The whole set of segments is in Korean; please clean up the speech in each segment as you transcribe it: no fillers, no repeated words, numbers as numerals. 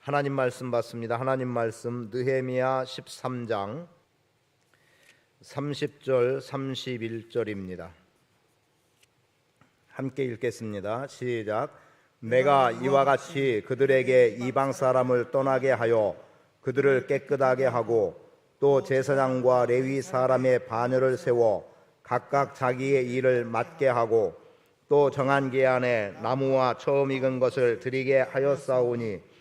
하나님 말씀 받습니다. 하나님 말씀 느헤미야 13장 30절 31절입니다. 함께 읽겠습니다. 시작. 내가 이와 같이 그들에게 이방 사람을 떠나게 하여 그들을 깨끗하게 하고 또 제사장과 레위 사람의 반열을 세워 각각 자기의 일을 맡게 하고 또 정한 기한에 나무와 처음 익은 것을 드리게 하였사오니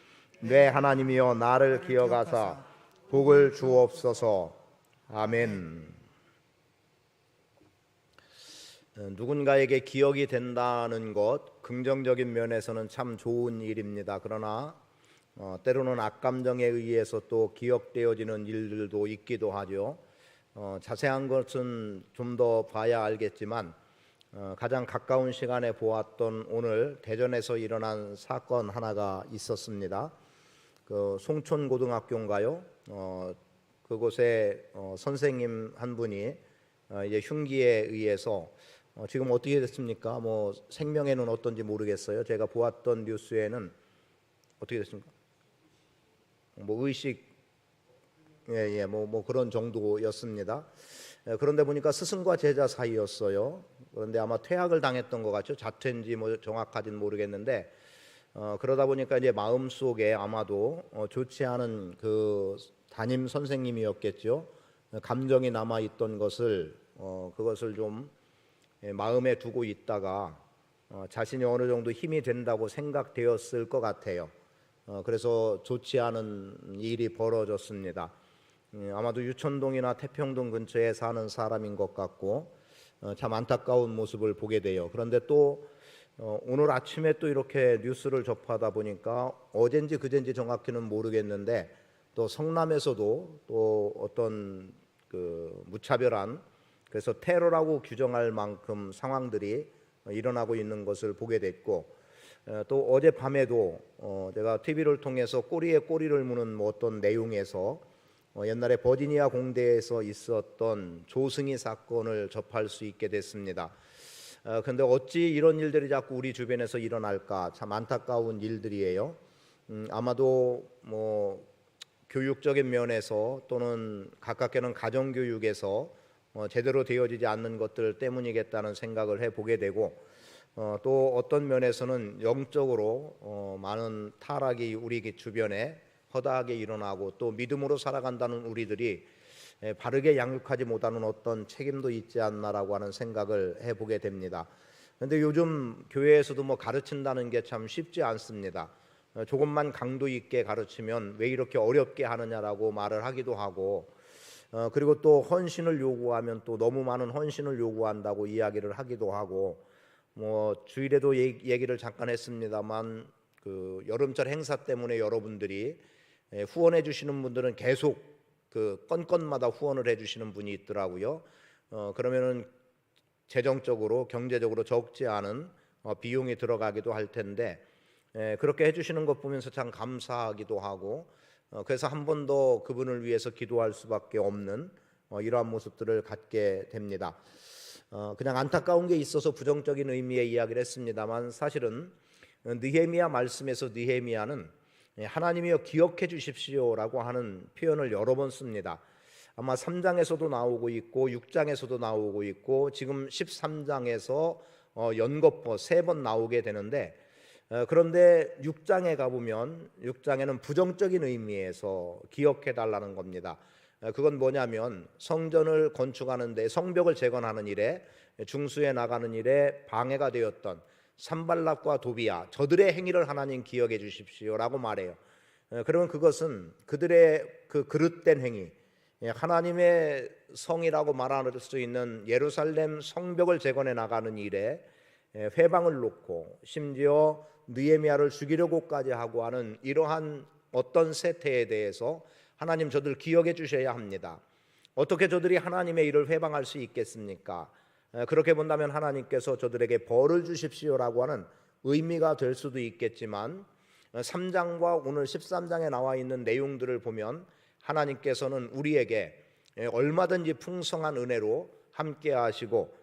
내 하나님이여 나를 기억하사 복을 주옵소서. 아멘. 누군가에게 기억이 된다는 것, 긍정적인 면에서는 참 좋은 일입니다. 그러나 때로는 악감정에 의해서 또 기억되어지는 일들도 있기도 하죠. 자세한 것은 좀 더 봐야 알겠지만 가장 가까운 시간에 보았던 오늘 대전에서 일어난 사건 하나가 있었습니다. 그 송촌고등학교인가요? 그곳에 선생님 한 분이 이제 흉기에 의해서 지금 어떻게 됐습니까? 뭐 생명에는 어떤지 모르겠어요. 제가 보았던 뉴스에는 어떻게 됐습니까? 뭐 의식 뭐 그런 정도였습니다. 그런데 보니까 스승과 제자 사이였어요. 그런데 아마 퇴학을 당했던 것 같죠. 자퇴인지 뭐 정확하지는 모르겠는데 그러다 보니까 이제 마음속에 아마도 좋지 않은 그 담임 선생님이었겠죠. 감정이 남아 있던 것을 그것을 좀 마음에 두고 있다가 자신이 어느 정도 힘이 된다고 생각되었을 것 같아요. 그래서 좋지 않은 일이 벌어졌습니다. 아마도 유천동이나 태평동 근처에 사는 사람인 것 같고 참 안타까운 모습을 보게 돼요. 그런데 또 오늘 아침에 또 이렇게 뉴스를 접하다 보니까 어젠지 그젠지 정확히는 모르겠는데 또 성남에서도 또 어떤 그 무차별한, 그래서 테러라고 규정할 만큼 상황들이 일어나고 있는 것을 보게 됐고, 또 어젯밤에도 제가 TV를 통해서 꼬리에 꼬리를 무는 뭐 어떤 내용에서 옛날에 버지니아 공대에서 있었던 조승희 사건을 접할 수 있게 됐습니다. 그런데 어찌 이런 일들이 자꾸 우리 주변에서 일어날까, 참 안타까운 일들이에요. 아마도 뭐 교육적인 면에서 또는 가깝게는 가정교육에서 제대로 되어지지 않는 것들 때문이겠다는 생각을 해보게 되고, 또 어떤 면에서는 영적으로 많은 타락이 우리 주변에 허다하게 일어나고 또 믿음으로 살아간다는 우리들이 바르게 양육하지 못하는 어떤 책임도 있지 않나라고 하는 생각을 해보게 됩니다. 그런데 요즘 교회에서도 뭐 가르친다는 게 참 쉽지 않습니다. 조금만 강도 있게 가르치면 왜 이렇게 어렵게 하느냐라고 말을 하기도 하고, 그리고 또 헌신을 요구하면 또 너무 많은 헌신을 요구한다고 이야기를 하기도 하고, 뭐 주일에도 얘기를 잠깐 했습니다만 그 여름철 행사 때문에 여러분들이 후원해 주시는 분들은 계속 그 건건마다 후원을 해주시는 분이 있더라고요. 그러면은 재정적으로 경제적으로 적지 않은 비용이 들어가기도 할 텐데 그렇게 해주시는 것 보면서 참 감사하기도 하고, 그래서 한 번 더 그분을 위해서 기도할 수밖에 없는 이러한 모습들을 갖게 됩니다. 그냥 안타까운 게 있어서 부정적인 의미의 이야기를 했습니다만, 사실은 느헤미야 말씀에서 느헤미야는 하나님이여 기억해 주십시오라고 하는 표현을 여러 번 씁니다. 아마 3장에서도 나오고 있고 6장에서도 나오고 있고 지금 13장에서 연거푸 3번 나오게 되는데, 그런데 6장에 가보면 6장에는 부정적인 의미에서 기억해 달라는 겁니다. 그건 뭐냐면 성전을 건축하는데 성벽을 재건하는 일에 중수해 나가는 일에 방해가 되었던 산발락과 도비야 저들의 행위를 하나님 기억해 주십시오라고 말해요. 그러면 그것은 그들의 그 그릇된 행위, 하나님의 성이라고 말할 수 있는 예루살렘 성벽을 재건해 나가는 일에 회방을 놓고 심지어 느헤미야를 죽이려고까지 하고 하는 이러한 어떤 세태에 대해서 하나님 저들 기억해 주셔야 합니다. 어떻게 저들이 하나님의 일을 회방할 수 있겠습니까? 그렇게 본다면 하나님께서 저들에게 벌을 주십시오라고 하는 의미가 될 수도 있겠지만 3장과 오늘 13장에 나와 있는 내용들을 보면 하나님께서는 우리에게 얼마든지 풍성한 은혜로 함께 하시고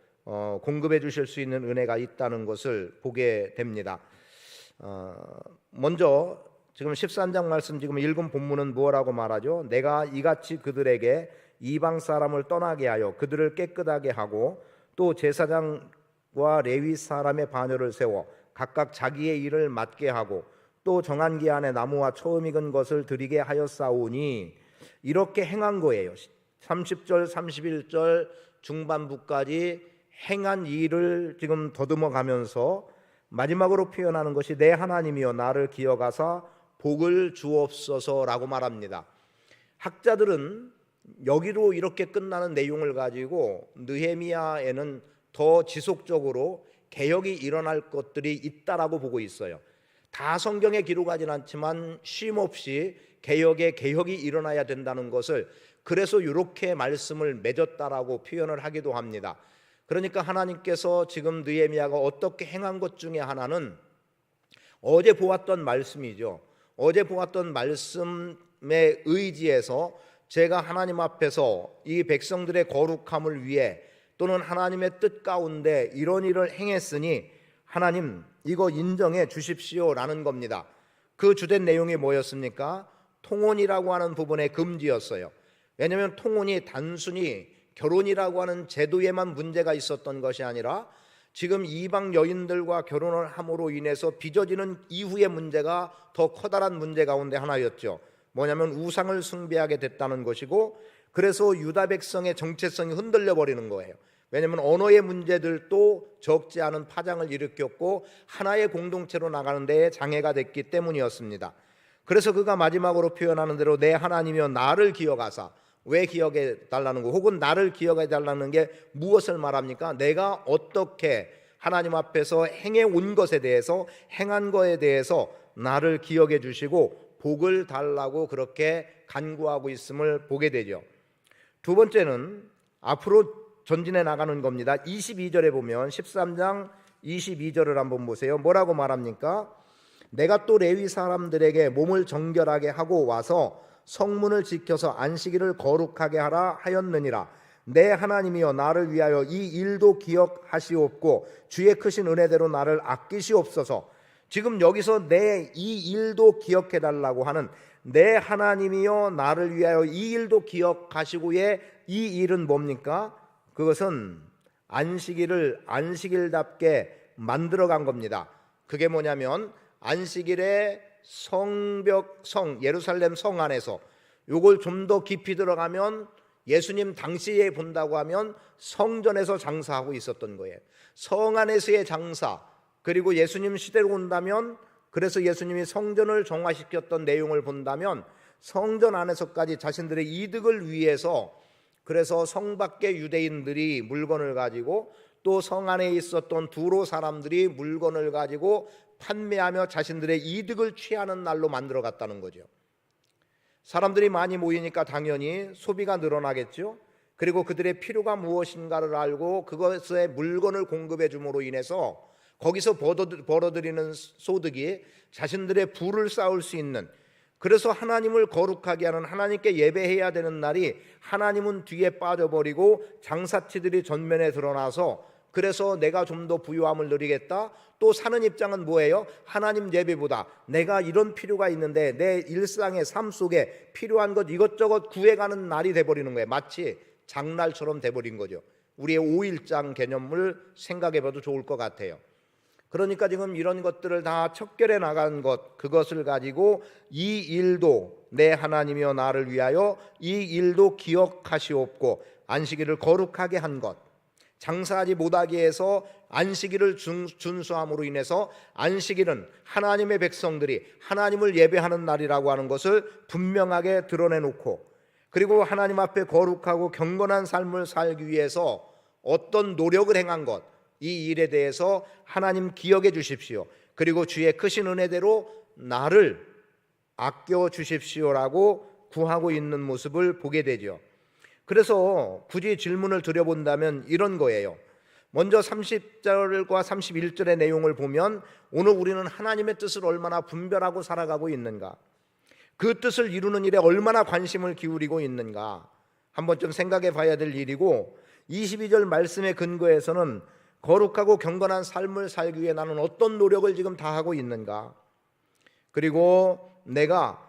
공급해 주실 수 있는 은혜가 있다는 것을 보게 됩니다. 먼저 지금 13장 말씀 지금 읽은 본문은 뭐라고 말하죠? 내가 이같이 그들에게 이방 사람을 떠나게 하여 그들을 깨끗하게 하고 또 제사장과 레위 사람의 반열을 세워 각각 자기의 일을 맡게 하고 또 정한 기한에 나무와 처음 익은 것을 드리게 하였사오니, 이렇게 행한 거예요. 30절 31절 중반부까지 행한 일을 지금 더듬어 가면서 마지막으로 표현하는 것이 내 하나님이여 나를 기억하사 복을 주옵소서라고 말합니다. 학자들은 여기로 이렇게 끝나는 내용을 가지고 느헤미야에는 더 지속적으로 개혁이 일어날 것들이 있다라고 보고 있어요. 다 성경에 기록하진 않지만 쉼없이 개혁이 일어나야 된다는 것을, 그래서 이렇게 말씀을 맺었다라고 표현을 하기도 합니다. 그러니까 하나님께서 지금 느헤미야가 어떻게 행한 것 중에 하나는 어제 보았던 말씀이죠. 어제 보았던 말씀에 의지해서 제가 하나님 앞에서 이 백성들의 거룩함을 위해 또는 하나님의 뜻 가운데 이런 일을 행했으니 하나님 이거 인정해 주십시오라는 겁니다. 그 주된 내용이 뭐였습니까? 통혼이라고 하는 부분의 금지였어요. 왜냐하면 통혼이 단순히 결혼이라고 하는 제도에만 문제가 있었던 것이 아니라 지금 이방 여인들과 결혼을 함으로 인해서 빚어지는 이후의 문제가 더 커다란 문제 가운데 하나였죠. 뭐냐면 우상을 숭배하게 됐다는 것이고, 그래서 유다 백성의 정체성이 흔들려 버리는 거예요. 왜냐하면 언어의 문제들도 적지 않은 파장을 일으켰고 하나의 공동체로 나가는 데에 장애가 됐기 때문이었습니다. 그래서 그가 마지막으로 표현하는 대로 내 하나님이여 나를 기억하사, 왜 기억해 달라는 거, 혹은 나를 기억해 달라는 게 무엇을 말합니까? 내가 어떻게 하나님 앞에서 행해 온 것에 대해서, 행한 것에 대해서 나를 기억해 주시고 복을 달라고 그렇게 간구하고 있음을 보게 되죠. 두 번째는 앞으로 전진해 나가는 겁니다. 22절에 보면 13장 22절을 한번 보세요. 뭐라고 말합니까? 내가 또 레위 사람들에게 몸을 정결하게 하고 와서 성문을 지켜서 안식일을 거룩하게 하라 하였느니라. 내 하나님이여 나를 위하여 이 일도 기억하시옵고 주의 크신 은혜대로 나를 아끼시옵소서. 지금 여기서 내 이 일도 기억해 달라고 하는 내 하나님이여 나를 위하여 이 일도 기억하시고의 이 일은 뭡니까? 그것은 안식일답게 만들어간 겁니다. 그게 뭐냐면 안식일에 예루살렘 성 안에서, 요걸 좀 더 깊이 들어가면 예수님 당시에 본다고 하면 성전에서 장사하고 있었던 거예요. 성 안에서의 장사, 그리고 예수님 시대로 온다면, 그래서 예수님이 성전을 정화시켰던 내용을 본다면 성전 안에서까지 자신들의 이득을 위해서, 그래서 성 밖의 유대인들이 물건을 가지고 또 성 안에 있었던 두로 사람들이 물건을 가지고 판매하며 자신들의 이득을 취하는 날로 만들어 갔다는 거죠. 사람들이 많이 모이니까 당연히 소비가 늘어나겠죠. 그리고 그들의 필요가 무엇인가를 알고 그것에 물건을 공급해 줌으로 인해서 거기서 벌어들이는 소득이 자신들의 부를 쌓을 수 있는, 그래서 하나님을 거룩하게 하는, 하나님께 예배해야 되는 날이 하나님은 뒤에 빠져버리고 장사치들이 전면에 드러나서, 그래서 내가 좀 더 부유함을 누리겠다. 또 사는 입장은 뭐예요? 하나님 예배보다 내가 이런 필요가 있는데 내 일상의 삶 속에 필요한 것 이것저것 구해가는 날이 돼버리는 거예요. 마치 장날처럼 돼버린 거죠. 우리의 5일장 개념을 생각해봐도 좋을 것 같아요. 그러니까 지금 이런 것들을 다 척결해 나간 것, 그것을 가지고 이 일도 내 하나님이여 나를 위하여 이 일도 기억하시옵고 안식일을 거룩하게 한 것, 장사하지 못하게 해서 안식일을 준수함으로 인해서 안식일은 하나님의 백성들이 하나님을 예배하는 날이라고 하는 것을 분명하게 드러내놓고, 그리고 하나님 앞에 거룩하고 경건한 삶을 살기 위해서 어떤 노력을 행한 것, 이 일에 대해서 하나님 기억해 주십시오. 그리고 주의 크신 은혜대로 나를 아껴 주십시오라고 구하고 있는 모습을 보게 되죠. 그래서 굳이 질문을 드려본다면 이런 거예요. 먼저 30절과 31절의 내용을 보면 오늘 우리는 하나님의 뜻을 얼마나 분별하고 살아가고 있는가, 그 뜻을 이루는 일에 얼마나 관심을 기울이고 있는가 한번 좀 생각해 봐야 될 일이고, 22절 말씀의 근거에서는 거룩하고 경건한 삶을 살기 위해 나는 어떤 노력을 지금 다하고 있는가, 그리고 내가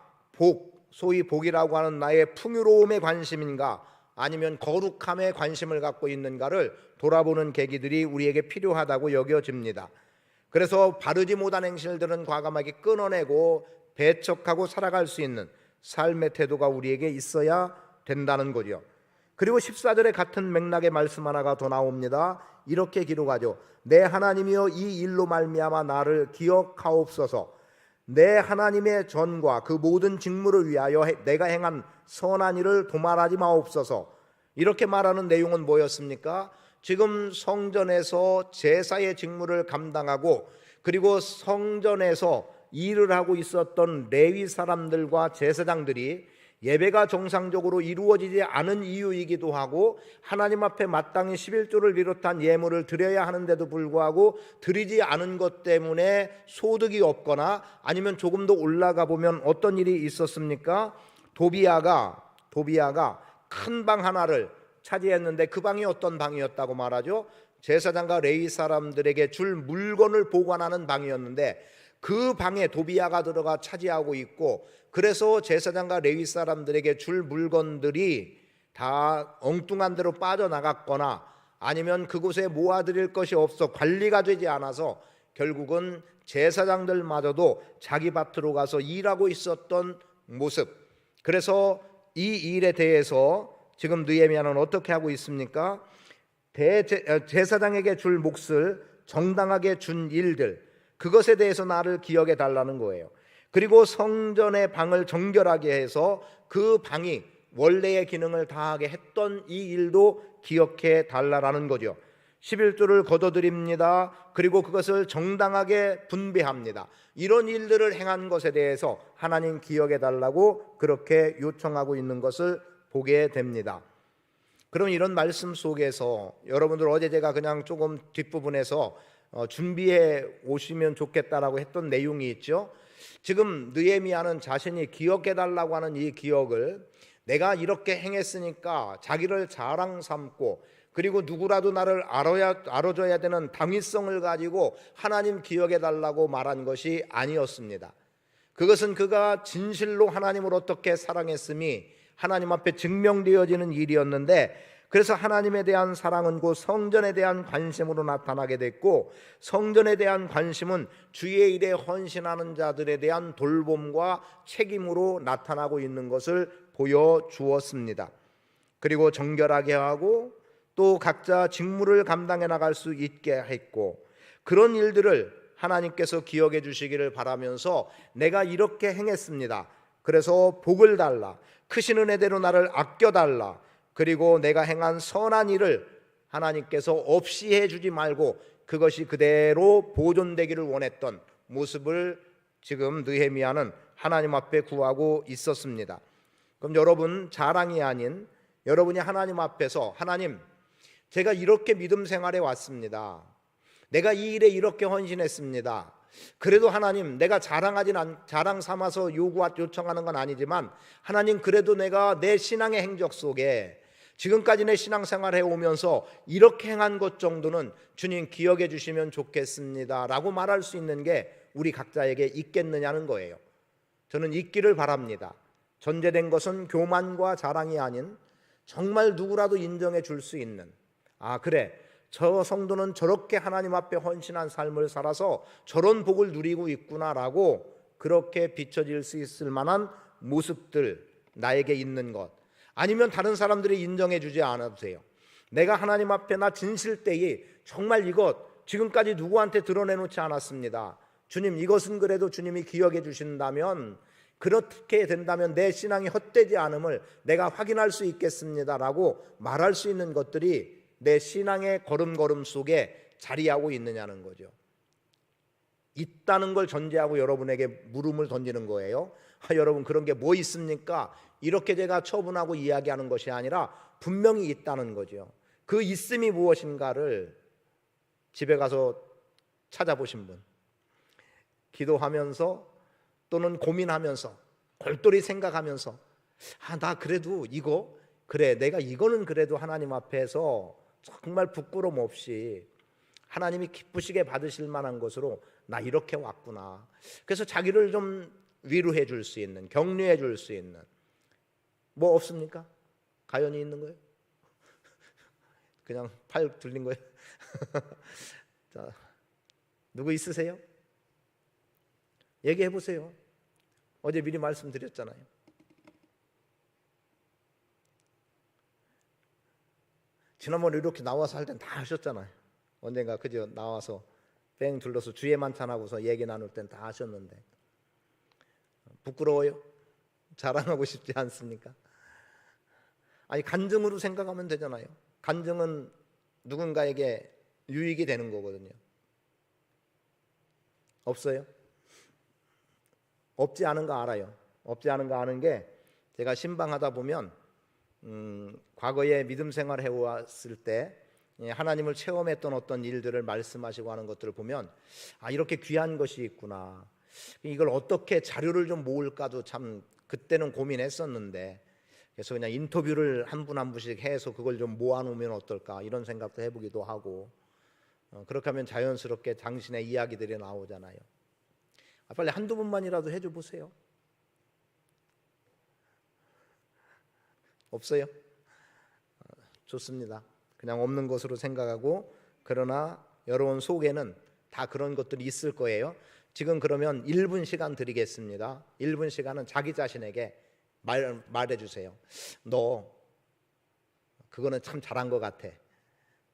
소위 복이라고 하는 나의 풍요로움에 관심인가 아니면 거룩함에 관심을 갖고 있는가를 돌아보는 계기들이 우리에게 필요하다고 여겨집니다. 그래서 바르지 못한 행실들은 과감하게 끊어내고 배척하고 살아갈 수 있는 삶의 태도가 우리에게 있어야 된다는 거죠. 그리고 14절에 같은 맥락의 말씀 하나가 더 나옵니다. 이렇게 기록하죠. 내 하나님이여 이 일로 말미암아 나를 기억하옵소서. 내 하나님의 전과 그 모든 직무를 위하여 내가 행한 선한 일을 도말하지 마옵소서. 이렇게 말하는 내용은 뭐였습니까? 지금 성전에서 제사의 직무를 감당하고 그리고 성전에서 일을 하고 있었던 레위 사람들과 제사장들이 예배가 정상적으로 이루어지지 않은 이유이기도 하고 하나님 앞에 마땅히 11조를 비롯한 예물을 드려야 하는데도 불구하고 드리지 않은 것 때문에 소득이 없거나 아니면 조금 더 올라가 보면 어떤 일이 있었습니까? 도비아가 큰 방 하나를 차지했는데 그 방이 어떤 방이었다고 말하죠? 제사장과 레위 사람들에게 줄 물건을 보관하는 방이었는데 그 방에 도비아가 들어가 차지하고 있고 그래서 제사장과 레위 사람들에게 줄 물건들이 다 엉뚱한 데로 빠져나갔거나 아니면 그곳에 모아드릴 것이 없어 관리가 되지 않아서 결국은 제사장들마저도 자기 밭으로 가서 일하고 있었던 모습. 그래서 이 일에 대해서 지금 느헤미야는 어떻게 하고 있습니까? 제사장에게 줄 몫을 정당하게 준 일들, 그것에 대해서 나를 기억해 달라는 거예요. 그리고 성전의 방을 정결하게 해서 그 방이 원래의 기능을 다하게 했던 이 일도 기억해 달라는 거죠. 11조를 거둬드립니다. 그리고 그것을 정당하게 분배합니다. 이런 일들을 행한 것에 대해서 하나님 기억해 달라고 그렇게 요청하고 있는 것을 보게 됩니다. 그럼 이런 말씀 속에서 여러분들 어제 제가 그냥 조금 뒷부분에서 준비해 오시면 좋겠다라고 했던 내용이 있죠. 지금 느헤미야는 자신이 기억해 달라고 하는 이 기억을 내가 이렇게 행했으니까 자기를 자랑 삼고 그리고 누구라도 나를 알아줘야 되는 당위성을 가지고 하나님 기억해 달라고 말한 것이 아니었습니다. 그것은 그가 진실로 하나님을 어떻게 사랑했음이 하나님 앞에 증명되어지는 일이었는데 그래서 하나님에 대한 사랑은 곧 성전에 대한 관심으로 나타나게 됐고 성전에 대한 관심은 주의 일에 헌신하는 자들에 대한 돌봄과 책임으로 나타나고 있는 것을 보여주었습니다. 그리고 정결하게 하고 또 각자 직무를 감당해 나갈 수 있게 했고 그런 일들을 하나님께서 기억해 주시기를 바라면서 내가 이렇게 행했습니다. 그래서 복을 달라. 크신 은혜대로 나를 아껴달라. 그리고 내가 행한 선한 일을 하나님께서 없이 해주지 말고 그것이 그대로 보존되기를 원했던 모습을 지금 느헤미야는 하나님 앞에 구하고 있었습니다. 그럼 여러분 자랑이 아닌 여러분이 하나님 앞에서 하나님 제가 이렇게 믿음 생활에 왔습니다. 내가 이 일에 이렇게 헌신했습니다. 그래도 하나님 내가 자랑 삼아서 요청하는 건 아니지만 하나님 그래도 내가 내 신앙의 행적 속에 지금까지 내 신앙생활 해오면서 이렇게 행한 것 정도는 주님 기억해 주시면 좋겠습니다 라고 말할 수 있는 게 우리 각자에게 있겠느냐는 거예요. 저는 있기를 바랍니다. 전제된 것은 교만과 자랑이 아닌 정말 누구라도 인정해 줄 수 있는 그래 저 성도는 저렇게 하나님 앞에 헌신한 삶을 살아서 저런 복을 누리고 있구나라고 그렇게 비춰질 수 있을 만한 모습들 나에게 있는 것 아니면 다른 사람들이 인정해 주지 않아도 돼요. 내가 하나님 앞에 나 진실되이 정말 이것 지금까지 누구한테 드러내놓지 않았습니다. 주님 이것은 그래도 주님이 기억해 주신다면 그렇게 된다면 내 신앙이 헛되지 않음을 내가 확인할 수 있겠습니다라고 말할 수 있는 것들이 내 신앙의 걸음걸음 속에 자리하고 있느냐는 거죠. 있다는 걸 전제하고 여러분에게 물음을 던지는 거예요. 여러분 그런 게 뭐 있습니까? 이렇게 제가 처분하고 이야기하는 것이 아니라 분명히 있다는 거죠. 그 있음이 무엇인가를 집에 가서 찾아보신 분, 기도하면서 또는 고민하면서 골똘히 생각하면서 나 그래도 이거 그래 내가 이거는 그래도 하나님 앞에서 정말 부끄럼 없이 하나님이 기쁘시게 받으실 만한 것으로 나 이렇게 왔구나. 그래서 자기를 좀 위로해 줄 수 있는, 격려해 줄 수 있는 뭐 없습니까? 가연이 있는 거예요? 그냥 팔 들린 거예요? 자, 누구 있으세요? 얘기해 보세요. 어제 미리 말씀드렸잖아요. 지난번에 이렇게 나와서 할 땐 다 하셨잖아요. 언젠가 그저 나와서 뺑 둘러서 주의 만찬하고서 얘기 나눌 땐 다 하셨는데 부끄러워요? 자랑하고 싶지 않습니까? 아니, 간증으로 생각하면 되잖아요. 간증은 누군가에게 유익이 되는 거거든요. 없어요? 없지 않은 거 알아요. 없지 않은 거 아는 게, 제가 신방하다 보면 과거에 믿음 생활을 해왔을 때 하나님을 체험했던 어떤 일들을 말씀하시고 하는 것들을 보면, 아, 이렇게 귀한 것이 있구나, 이걸 어떻게 자료를 좀 모을까도 참 그때는 고민했었는데, 그래서 그냥 인터뷰를 한 분 한 분씩 해서 그걸 좀 모아놓으면 어떨까, 이런 생각도 해보기도 하고, 그렇게 하면 자연스럽게 당신의 이야기들이 나오잖아요. 빨리 한두 분만이라도 해줘 보세요. 없어요? 좋습니다. 그냥 없는 것으로 생각하고, 그러나 여러분 속에는 다 그런 것들이 있을 거예요. 지금 그러면 1분 시간 드리겠습니다. 1분 시간은 자기 자신에게 말해주세요. 너 그거는 참 잘한 것 같아.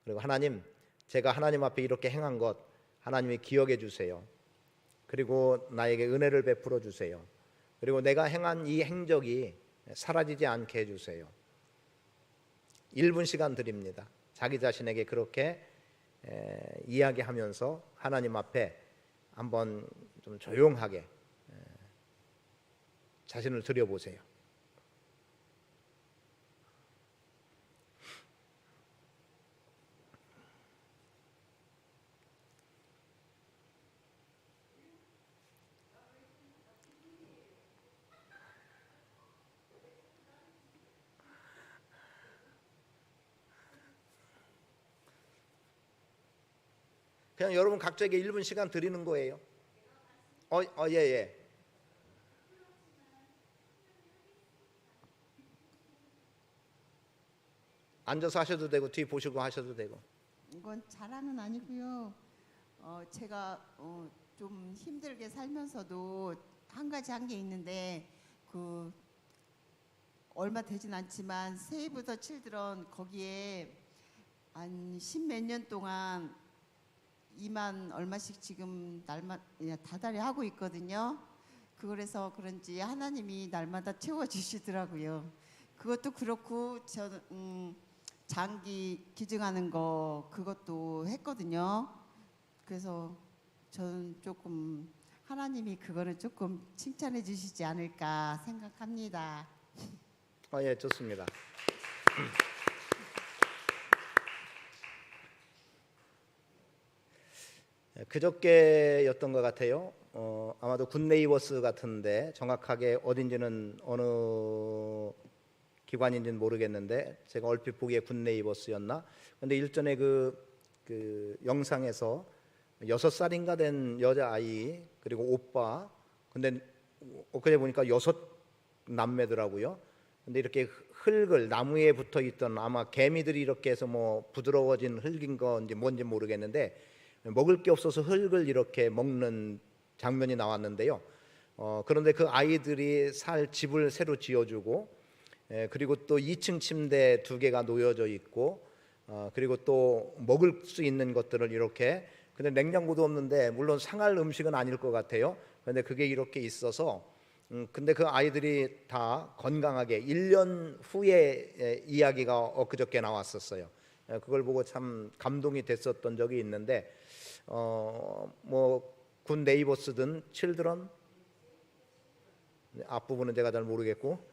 그리고 하나님, 제가 하나님 앞에 이렇게 행한 것 하나님이 기억해 주세요. 그리고 나에게 은혜를 베풀어 주세요. 그리고 내가 행한 이 행적이 사라지지 않게 해주세요. 1분 시간 드립니다. 자기 자신에게 그렇게 이야기하면서 하나님 앞에 한번 좀 조용하게 자신을 들여보세요. 그냥 여러분 각자에게 1분 시간 드리는 거예요. 예. 앉아서 하셔도 되고 뒤 보시고 하셔도 되고. 이건 자랑은 아니고요. 제가 좀 힘들게 살면서도 한 가지 한 게 있는데, 그 얼마 되진 않지만 세이브 더 칠드런 거기에 한 십몇 년 동안 2만 얼마씩 지금 날마다 다달이 하고 있거든요. 그래서 그런지 하나님이 날마다 채워주시더라고요. 그것도 그렇고 장기 기증하는 거 그것도 했거든요. 그래서 저는 조금 하나님이 그거는 조금 칭찬해 주시지 않을까 생각합니다. 예, 좋습니다. 그저께였던 것 같아요. 아마도 굿네이버스 같은데, 정확하게 어딘지는 어느 기관인지는 모르겠는데 제가 얼핏 보기에 굿네이버스였나. 근데 일전에 그 영상에서 6살인가 된 여자아이 그리고 오빠, 근데 엊그제 보니까 6남매더라고요. 근데 이렇게 흙을, 나무에 붙어 있던, 아마 개미들이 이렇게 해서 뭐 부드러워진 흙인 건지 뭔지 모르겠는데, 먹을 게 없어서 흙을 이렇게 먹는 장면이 나왔는데요. 그런데 그 아이들이 살 집을 새로 지어주고, 그리고 또 2층 침대 2개가 놓여져 있고, 그리고 또 먹을 수 있는 것들을 이렇게, 근데 냉장고도 없는데, 물론 상할 음식은 아닐 것 같아요. 그런데 그게 이렇게 있어서, 근데 그 아이들이 다 건강하게 1년 후에 이야기가 엊그저께 나왔었어요. 그걸 보고 참 감동이 됐었던 적이 있는데, 뭐 군 네이버스든 칠드런, 앞부분은 제가 잘 모르겠고,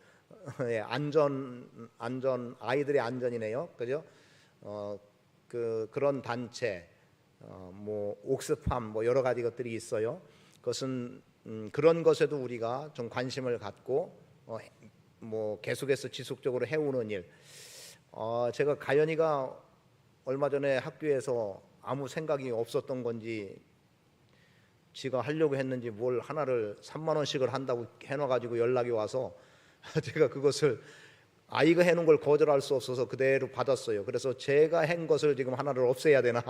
예, 안전 아이들의 안전이네요, 그죠? 그런 단체, 뭐 옥스팜, 뭐 여러 가지 것들이 있어요. 그것은 그런 것에도 우리가 좀 관심을 갖고 뭐 계속해서 지속적으로 해오는 일. 제가 가연이가 얼마 전에 학교에서 아무 생각이 없었던 건지 지가 하려고 했는지 뭘 하나를 3만 원씩을 한다고 해놔가지고 연락이 와서 제가 그것을 아이가 해놓은 걸 거절할 수 없어서 그대로 받았어요. 그래서 제가 한 것을 지금 하나를 없애야 되나,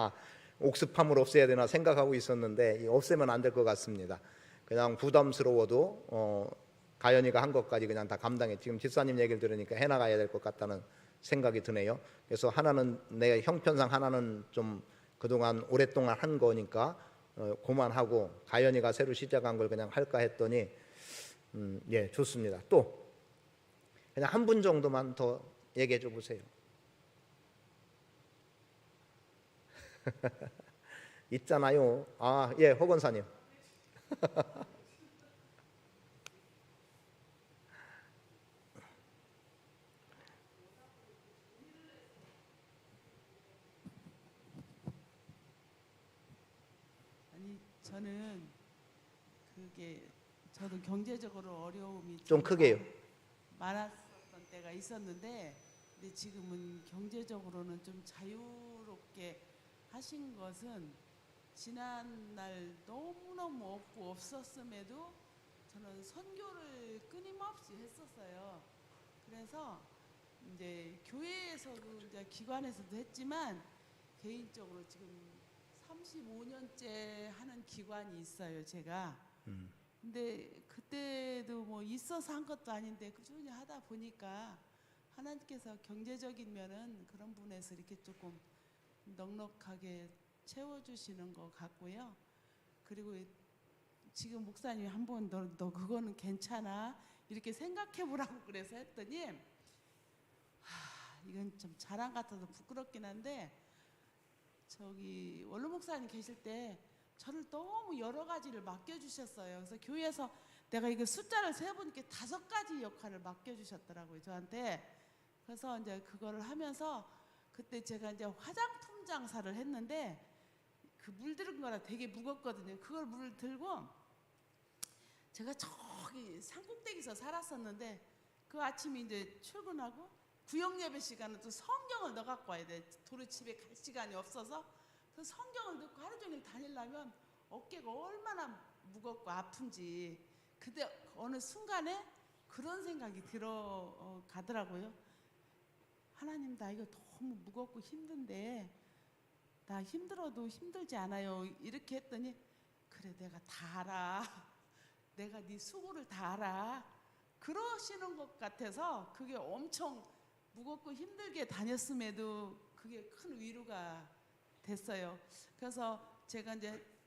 옥스팜을 없애야 되나 생각하고 있었는데 없애면 안 될 것 같습니다. 그냥 부담스러워도 가연이가 한 것까지 그냥 다 감당해. 지금 집사님 얘기를 들으니까 해나가야 될 것 같다는 생각이 드네요. 그래서 하나는 내 형편상 하나는 좀 그동안 오랫동안 한 거니까 그만하고 가연이가 새로 시작한 걸 그냥 할까 했더니 예, 좋습니다. 또 그냥 한 분 정도만 더 얘기해 줘 보세요. 있잖아요. 아, 예, 허 권사님. 아니 저는 그게 저도 경제적으로 어려움이 좀 크게요. 많았었던 때가 있었는데, 근데 지금은 경제적으로는 좀 자유롭게 하신 것은 지난날 너무너무 없고 없었음에도 저는 선교를 끊임없이 했었어요. 그래서 이제 교회에서도 이제 기관에서도 했지만 개인적으로 지금 35년째 하는 기관이 있어요, 제가. 근데 그때도 뭐 있어서 한 것도 아닌데 꾸준히 하다 보니까 하나님께서 경제적인 면은 그런 분에서 이렇게 조금 넉넉하게 채워주시는 것 같고요. 그리고 지금 목사님이 한번 너 그거는 괜찮아 이렇게 생각해 보라고 그래서 했더니 이건 좀 자랑 같아서 부끄럽긴 한데, 저기 원로 목사님 계실 때 저를 너무 여러 가지를 맡겨주셨어요. 그래서 교회에서 내가 이거 숫자를 세보니까 5가지 역할을 맡겨주셨더라고요, 저한테. 그래서 이제 그거를 하면서 그때 제가 이제 화장품 장사를 했는데 그 물 들은 거라 되게 무겁거든요. 그걸 물을 들고 제가 저기 산꼭대기에서 살았었는데 그 아침에 이제 출근하고 구역 예배 시간은 또 성경을 넣어 갖고 와야 돼. 도로 집에 갈 시간이 없어서. 그래서 성경을 넣고 하루 종일 다니려면 어깨가 얼마나 무겁고 아픈지. 근데 어느 순간에 그런 생각이 들어 가더라고요. 하나님, 나 이거 너무 무겁고 힘든데 나 힘들어도 힘들지 않아요. 이렇게 했더니 그래, 내가 다 알아. 내가 네 수고를 다 알아. 그러시는 것 같아서 그게 엄청 무겁고 힘들게 다녔음에도 그게 큰 위로가 됐어요. 그래서 제가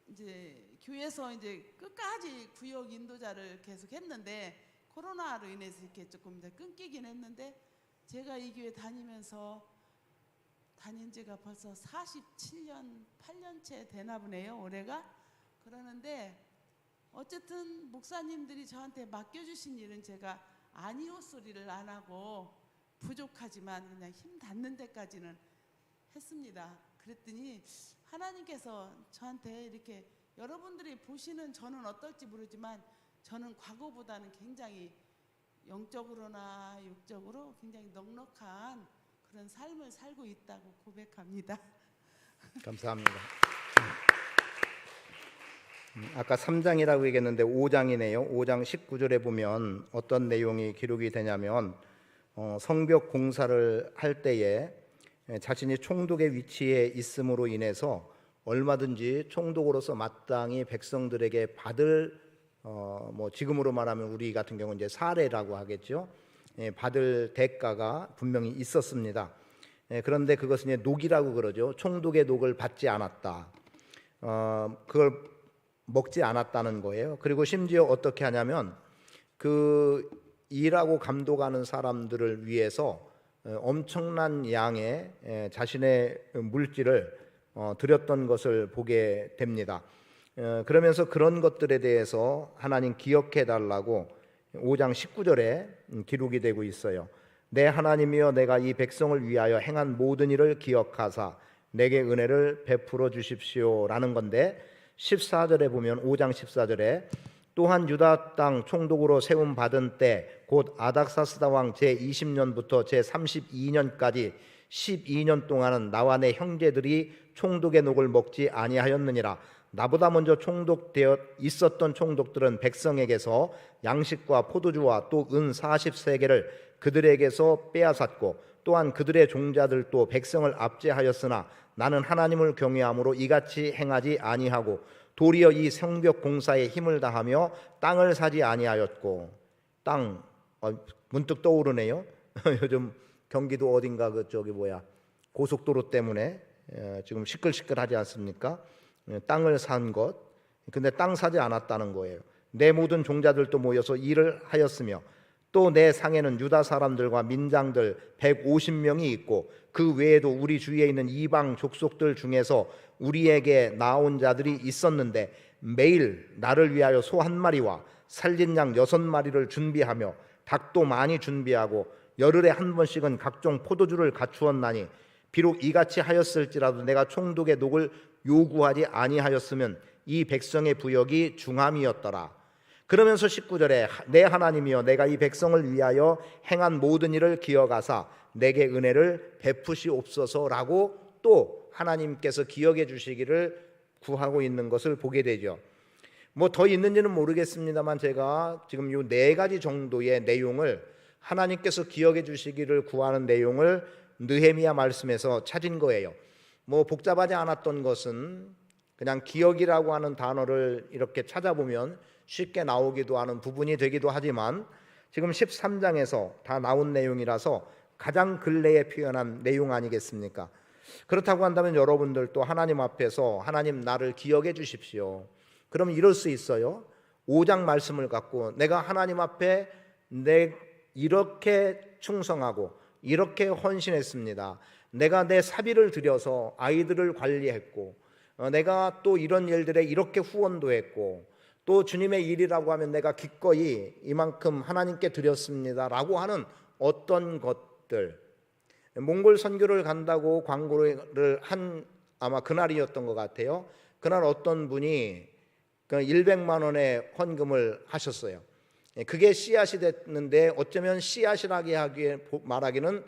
이제 교회에서 이제 끝까지 구역 인도자를 계속 했는데 코로나로 인해서 이렇게 조금 이제 끊기긴 했는데, 제가 이 교회 다니면서 다닌 지가 벌써 47년, 8년째 되나 보네요, 올해가. 그러는데 어쨌든 목사님들이 저한테 맡겨주신 일은 제가 아니오 소리를 안 하고 부족하지만 그냥 힘 닿는 데까지는 했습니다. 그랬더니 하나님께서 저한테 이렇게, 여러분들이 보시는 저는 어떨지 모르지만 저는 과거보다는 굉장히 영적으로나 육적으로 굉장히 넉넉한 그런 삶을 살고 있다고 고백합니다. 감사합니다. 아까 3장이라고 얘기했는데 5장이네요. 5장 19절에 보면 어떤 내용이 기록이 되냐면 성벽 공사를 할 때에 자신이 총독의 위치에 있음으로 인해서 얼마든지 총독으로서 마땅히 백성들에게 받을 뭐 지금으로 말하면 우리 같은 경우는 이제 사례라고 하겠죠. 받을 대가가 분명히 있었습니다. 그런데 그것은 이제 녹이라고 그러죠. 총독의 녹을 받지 않았다. 그걸 먹지 않았다는 거예요. 그리고 심지어 어떻게 하냐면 그 일하고 감독하는 사람들을 위해서 엄청난 양의 자신의 물질을 드렸던 것을 보게 됩니다. 그러면서 그런 것들에 대해서 하나님 기억해 달라고 5장 19절에 기록이 되고 있어요. 내 하나님이여, 내가 이 백성을 위하여 행한 모든 일을 기억하사 내게 은혜를 베풀어 주십시오 라는 건데, 14절에 보면 5장 14절에 또한 유다 땅 총독으로 세움 받은 때 곧 아닥사스다 왕 제20년부터 제32년까지 12년 동안은 나와 내 형제들이 총독의 녹을 먹지 아니하였느니라. 나보다 먼저 총독되어 있었던 총독들은 백성에게서 양식과 포도주와 또 은 40세겔을 그들에게서 빼앗았고 또한 그들의 종자들도 백성을 압제하였으나 나는 하나님을 경외함으로 이같이 행하지 아니하고 도리어 이 성벽 공사에 힘을 다하며 땅을 사지 아니하였고. 땅 문득 떠오르네요. 요즘 경기도 어딘가 고속도로 때문에 지금 시끌시끌하지 않습니까? 땅을 산 것. 근데 땅 사지 않았다는 거예요. 내 모든 종자들도 모여서 일을 하였으며 또 내 상에는 유다 사람들과 민장들 150명이 있고 그 외에도 우리 주위에 있는 이방 족속들 중에서 우리에게 나온 자들이 있었는데 매일 나를 위하여 소 한 마리와 살린 양 6마리를 준비하며 닭도 많이 준비하고 열흘에 한 번씩은 각종 포도주를 갖추었나니 비록 이같이 하였을지라도 내가 총독의 녹을 요구하지 아니하였으면 이 백성의 부역이 중함이었더라. 그러면서 19절에 내 하나님이여 내가 이 백성을 위하여 행한 모든 일을 기억하사 내게 은혜를 베푸시옵소서라고 또 하나님께서 기억해 주시기를 구하고 있는 것을 보게 되죠. 뭐 더 있는지는 모르겠습니다만 제가 지금 요 4가지 정도의 내용을 하나님께서 기억해 주시기를 구하는 내용을 느헤미야 말씀에서 찾은 거예요. 뭐 복잡하지 않았던 것은 그냥 기억이라고 하는 단어를 이렇게 찾아보면 쉽게 나오기도 하는 부분이 되기도 하지만 지금 13장에서 다 나온 내용이라서 가장 근래에 표현한 내용 아니겠습니까? 그렇다고 한다면 여러분들도 하나님 앞에서 하나님 나를 기억해 주십시오. 그럼 이럴 수 있어요. 5장 말씀을 갖고 내가 하나님 앞에 이렇게 충성하고 이렇게 헌신했습니다. 내가 내 사비를 들여서 아이들을 관리했고 내가 또 이런 일들에 이렇게 후원도 했고 또 주님의 일이라고 하면 내가 기꺼이 이만큼 하나님께 드렸습니다라고 하는 어떤 것들. 몽골 선교를 간다고 광고를 한 아마 그날이었던 것 같아요. 그날 어떤 분이 100만 원의 헌금을 하셨어요. 그게 씨앗이 됐는데 어쩌면 씨앗이라고 말하기는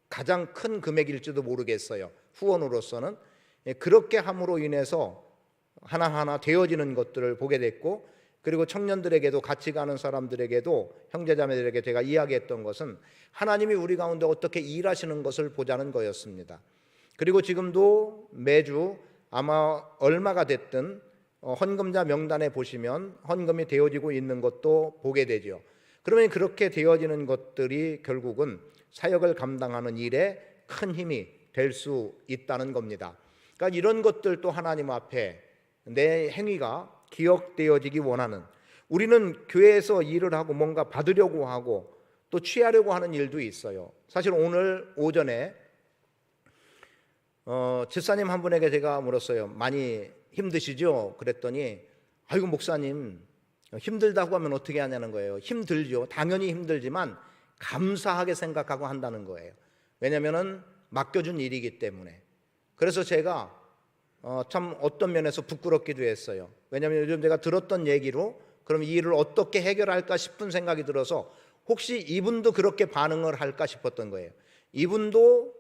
가장 큰 금액일지도 모르겠어요. 후원으로서는. 그렇게 함으로 인해서 하나하나 되어지는 것들을 보게 됐고 그리고 청년들에게도 같이 가는 사람들에게도 형제자매들에게 제가 이야기했던 것은 하나님이 우리 가운데 어떻게 일하시는 것을 보자는 거였습니다. 그리고 지금도 매주 아마 얼마가 됐든 헌금자 명단에 보시면 헌금이 되어지고 있는 것도 보게 되죠. 그러면 그렇게 되어지는 것들이 결국은 사역을 감당하는 일에 큰 힘이 될 수 있다는 겁니다. 그러니까 이런 것들도 하나님 앞에 내 행위가 기억되어지기 원하는, 우리는 교회에서 일을 하고 뭔가 받으려고 하고 또 취하려고 하는 일도 있어요. 사실 오늘 오전에 집사님 한 분에게 제가 물었어요. 많이 힘드시죠? 그랬더니 아이고 목사님 힘들다고 하면 어떻게 하냐는 거예요. 힘들죠. 당연히 힘들지만 감사하게 생각하고 한다는 거예요. 왜냐하면 맡겨준 일이기 때문에. 그래서 제가 참 어떤 면에서 부끄럽기도 했어요. 왜냐하면 요즘 제가 들었던 얘기로 그럼 이 일을 어떻게 해결할까 싶은 생각이 들어서 혹시 이분도 그렇게 반응을 할까 싶었던 거예요. 이분도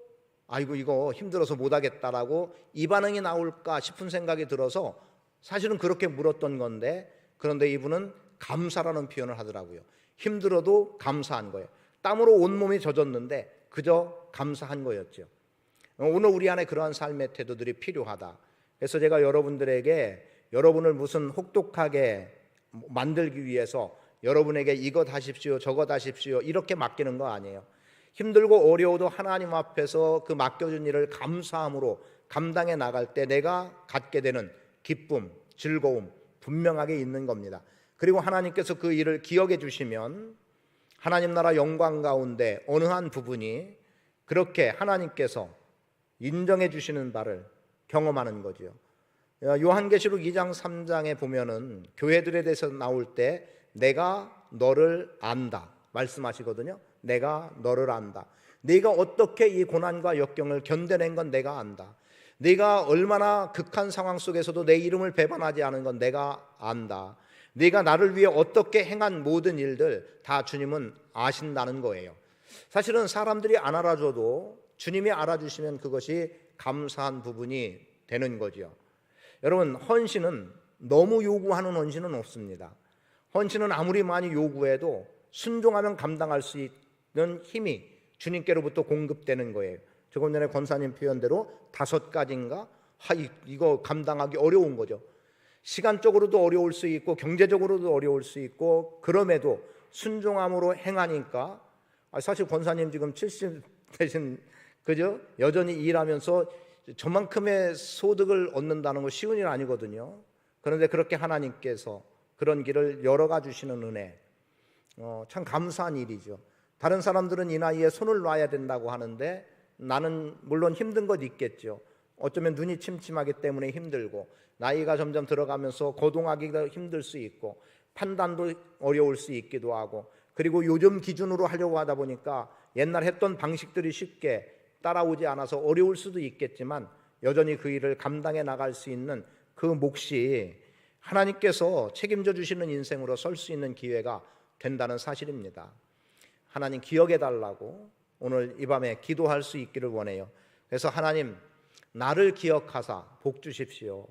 아이고 이거 힘들어서 못하겠다라고 이 반응이 나올까 싶은 생각이 들어서 사실은 그렇게 물었던 건데, 그런데 이분은 감사라는 표현을 하더라고요. 힘들어도 감사한 거예요. 땀으로 온몸이 젖었는데 그저 감사한 거였죠. 오늘 우리 안에 그러한 삶의 태도들이 필요하다. 그래서 제가 여러분들에게 여러분을 무슨 혹독하게 만들기 위해서 여러분에게 이것 하십시오 저것 하십시오 이렇게 맡기는 거 아니에요. 힘들고 어려워도 하나님 앞에서 그 맡겨준 일을 감사함으로 감당해 나갈 때 내가 갖게 되는 기쁨, 즐거움 분명하게 있는 겁니다. 그리고 하나님께서 그 일을 기억해 주시면 하나님 나라 영광 가운데 어느 한 부분이 그렇게 하나님께서 인정해 주시는 바를 경험하는 거죠. 요한계시록 2장 3장에 보면은 교회들에 대해서 나올 때 내가 너를 안다 말씀하시거든요. 내가 너를 안다. 네가 어떻게 이 고난과 역경을 견뎌낸 건 내가 안다. 네가 얼마나 극한 상황 속에서도 내 이름을 배반하지 않은 건 내가 안다. 네가 나를 위해 어떻게 행한 모든 일들 다 주님은 아신다는 거예요. 사실은 사람들이 안 알아줘도 주님이 알아주시면 그것이 감사한 부분이 되는 거죠. 여러분, 헌신은 너무 요구하는 헌신은 없습니다. 헌신은 아무리 많이 요구해도 순종하면 감당할 수 있는 힘이 주님께로부터 공급되는 거예요. 조금 전에 권사님 표현대로 5가지인가? 이거 감당하기 어려운 거죠. 시간적으로도 어려울 수 있고 경제적으로도 어려울 수 있고, 그럼에도 순종함으로 행하니까, 사실 권사님 지금 70 되신, 그죠? 여전히 일하면서 저만큼의 소득을 얻는다는 거 쉬운 일 아니거든요. 그런데 그렇게 하나님께서 그런 길을 열어가 주시는 은혜, 참 감사한 일이죠. 다른 사람들은 이 나이에 손을 놔야 된다고 하는데 나는 물론 힘든 것 있겠죠. 어쩌면 눈이 침침하기 때문에 힘들고, 나이가 점점 들어가면서 거동하기가 힘들 수 있고, 판단도 어려울 수 있기도 하고, 그리고 요즘 기준으로 하려고 하다 보니까 옛날 했던 방식들이 쉽게 따라오지 않아서 어려울 수도 있겠지만, 여전히 그 일을 감당해 나갈 수 있는 그 몫이 하나님께서 책임져 주시는 인생으로 설 수 있는 기회가 된다는 사실입니다. 하나님 기억해 달라고 오늘 이 밤에 기도할 수 있기를 원해요. 그래서 하나님, 나를 기억하사 복 주십시오.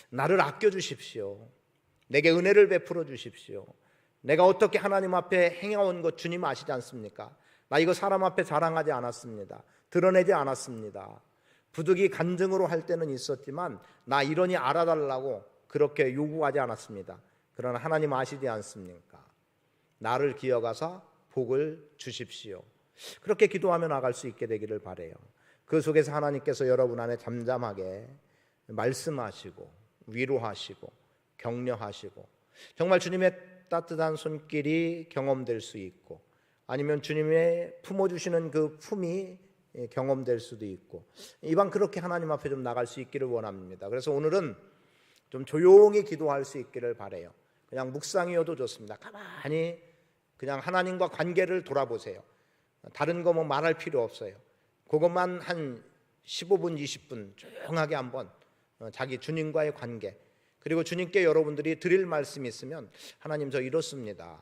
나를 아껴 주십시오. 내게 은혜를 베풀어 주십시오. 내가 어떻게 하나님 앞에 행해온 것 주님 아시지 않습니까? 나 이거 사람 앞에 자랑하지 않았습니다. 드러내지 않았습니다. 부득이 간증으로 할 때는 있었지만 나 이러니 알아달라고 그렇게 요구하지 않았습니다. 그러나 하나님 아시지 않습니까? 나를 기억하사 복을 주십시오. 그렇게 기도하며 나갈 수 있게 되기를 바라요. 그 속에서 하나님께서 여러분 안에 잠잠하게 말씀하시고 위로하시고 격려하시고, 정말 주님의 따뜻한 손길이 경험될 수 있고, 아니면 주님의 품어주시는 그 품이 경험될 수도 있고, 이방 그렇게 하나님 앞에 좀 나갈 수 있기를 원합니다. 그래서 오늘은 좀 조용히 기도할 수 있기를 바라요. 그냥 묵상이어도 좋습니다. 가만히 그냥 하나님과 관계를 돌아보세요. 다른 거 뭐 말할 필요 없어요. 그것만 한 15분 20분 조용하게 한번 자기 주님과의 관계, 그리고 주님께 여러분들이 드릴 말씀이 있으면, 하나님 저 이렇습니다.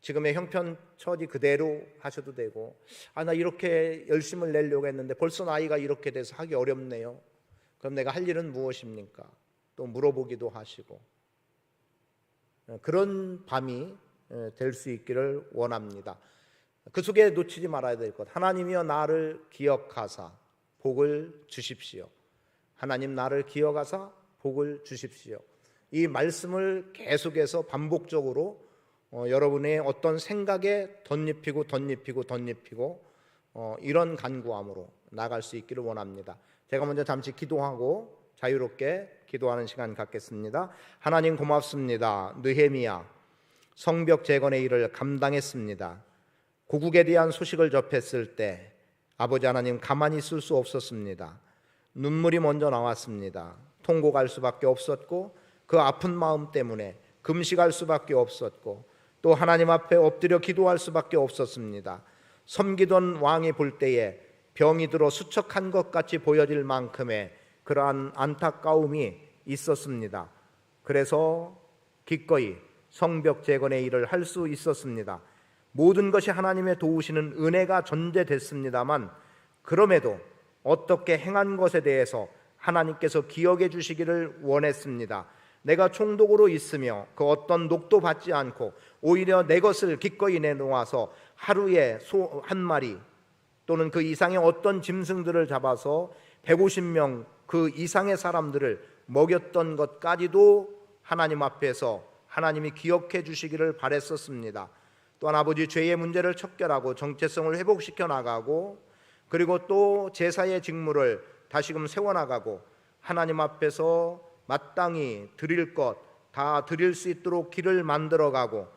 지금의 형편 처지 그대로 하셔도 되고, 나 이렇게 열심을 내려고 했는데 벌써 나이가 이렇게 돼서 하기 어렵네요. 그럼 내가 할 일은 무엇입니까? 또 물어보기도 하시고, 그런 밤이 될 수 있기를 원합니다. 그 속에 놓치지 말아야 될 것, 하나님이여 나를 기억하사 복을 주십시오. 하나님 나를 기억하사 복을 주십시오. 이 말씀을 계속해서 반복적으로 여러분의 어떤 생각에 덧입히고 이런 간구함으로 나갈 수 있기를 원합니다. 제가 먼저 잠시 기도하고 자유롭게 기도하는 시간 갖겠습니다. 하나님 고맙습니다. 느헤미야 성벽 재건의 일을 감당했습니다. 고국에 대한 소식을 접했을 때 아버지 하나님 가만히 있을 수 없었습니다. 눈물이 먼저 나왔습니다. 통곡할 수밖에 없었고, 그 아픈 마음 때문에 금식할 수밖에 없었고, 또 하나님 앞에 엎드려 기도할 수밖에 없었습니다. 섬기던 왕이 볼 때에 병이 들어 수척한 것 같이 보여질 만큼의 그러한 안타까움이 있었습니다. 그래서 기꺼이 성벽 재건의 일을 할 수 있었습니다. 모든 것이 하나님의 도우시는 은혜가 전제됐습니다만, 그럼에도 어떻게 행한 것에 대해서 하나님께서 기억해 주시기를 원했습니다. 내가 총독으로 있으며 그 어떤 녹도 받지 않고 오히려 내 것을 기꺼이 내놓아서 하루에 소 한 마리 또는 그 이상의 어떤 짐승들을 잡아서 150명 그 이상의 사람들을 먹였던 것까지도 하나님 앞에서 하나님이 기억해 주시기를 바랬었습니다. 또한 아버지, 죄의 문제를 척결하고 정체성을 회복시켜 나가고, 그리고 또 제사의 직무를 다시금 세워나가고, 하나님 앞에서 마땅히 드릴 것 다 드릴 수 있도록 길을 만들어가고,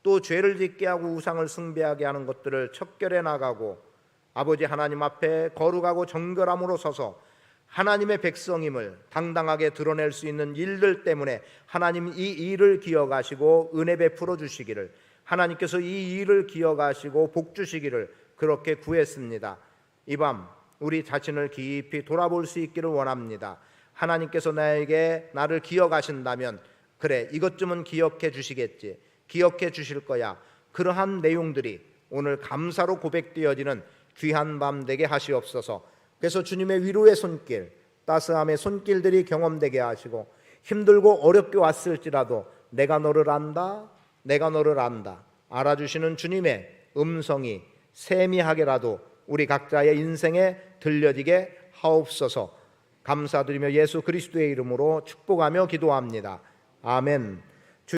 또 죄를 짓게 하고 우상을 숭배하게 하는 것들을 척결해 나가고, 아버지 하나님 앞에 거룩하고 정결함으로 서서 하나님의 백성임을 당당하게 드러낼 수 있는 일들 때문에 하나님 이 일을 기억하시고 은혜 베풀어 주시기를, 하나님께서 이 일을 기억하시고 복 주시기를 그렇게 구했습니다. 이 밤 우리 자신을 깊이 돌아볼 수 있기를 원합니다. 하나님께서 나를 기억하신다면, 그래 이것쯤은 기억해 주시겠지, 기억해 주실 거야, 그러한 내용들이 오늘 감사로 고백되어지는 귀한 밤 되게 하시옵소서. 그래서 주님의 위로의 손길, 따스함의 손길들이 경험되게 하시고, 힘들고 어렵게 왔을지라도 내가 너를 안다, 내가 너를 안다 알아주시는 주님의 음성이 세미하게라도 우리 각자의 인생에 들려지게 하옵소서. 감사드리며 예수 그리스도의 이름으로 축복하며 기도합니다. 아멘.